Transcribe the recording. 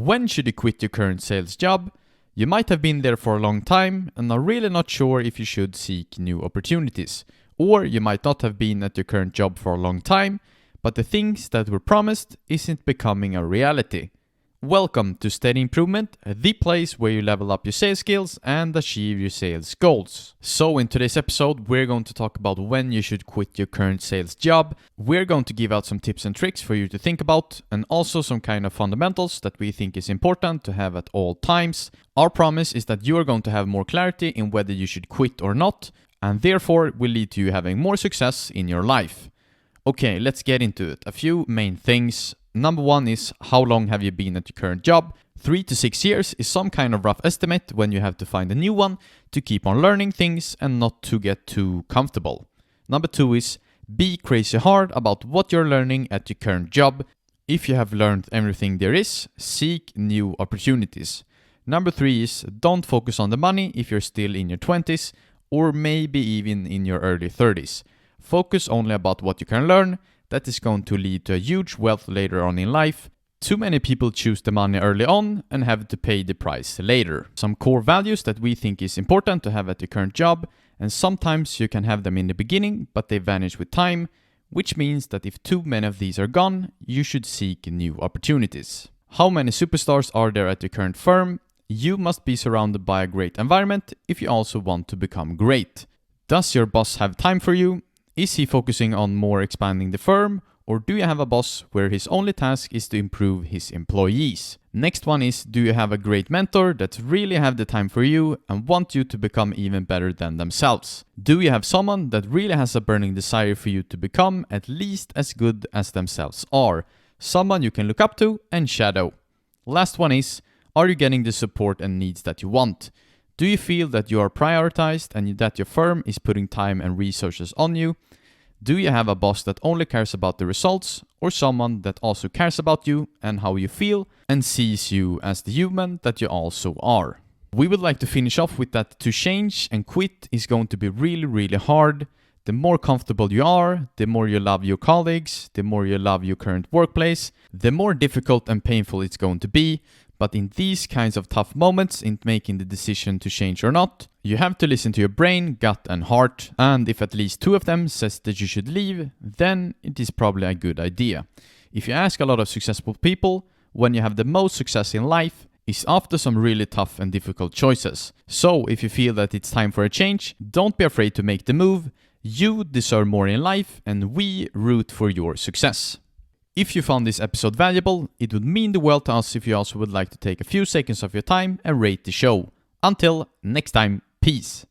When should you quit your current sales job? You might have been there for a long time and are really not sure if you should seek new opportunities. Or you might not have been at your current job for a long time, but the things that were promised isn't becoming a reality. Welcome to Steady Improvement, the place where you level up your sales skills and achieve your sales goals. So in today's episode, we're going to talk about when you should quit your current sales job. We're going to give out some tips and tricks for you to think about, and also some kind of fundamentals that we think is important to have at all times. Our promise is that you are going to have more clarity in whether you should quit or not, and therefore will lead to you having more success in your life. Okay, let's get into it. A few main things. Number one is, how long have you been at your current job? 3 to 6 years is some kind of rough estimate when you have to find a new one to keep on learning things and not to get too comfortable. Number two is, be crazy hard about what you're learning at your current job. If you have learned everything there is, seek new opportunities. Number three is, don't focus on the money if you're still in your 20s or maybe even in your early 30s. Focus only about what you can learn. That is going to lead to a huge wealth later on in life. Too many people choose the money early on and have to pay the price later. Some core values that we think is important to have at your current job, and sometimes you can have them in the beginning, but they vanish with time, which means that if too many of these are gone, you should seek new opportunities. How many superstars are there at your current firm? You must be surrounded by a great environment if you also want to become great. Does your boss have time for you? Is he focusing on more expanding the firm, or do you have a boss where his only task is to improve his employees? Next one is, do you have a great mentor that really have the time for you and want you to become even better than themselves? Do you have someone that really has a burning desire for you to become at least as good as themselves are? Someone you can look up to and shadow. Last one is, are you getting the support and needs that you want? Do you feel that you are prioritized and that your firm is putting time and resources on you? Do you have a boss that only cares about the results, or someone that also cares about you and how you feel and sees you as the human that you also are? We would like to finish off with that to change and quit is going to be really hard. The more comfortable you are, the more you love your colleagues, the more you love your current workplace, the more difficult and painful it's going to be. But in these kinds of tough moments in making the decision to change or not, you have to listen to your brain, gut and heart, and if at least two of them says that you should leave, then it is probably a good idea. If you ask a lot of successful people, when you have the most success in life is after some really tough and difficult choices. So if you feel that it's time for a change, don't be afraid to make the move. You deserve more in life and we root for your success. If you found this episode valuable, it would mean the world to us if you also would like to take a few seconds of your time and rate the show. Until next time, peace.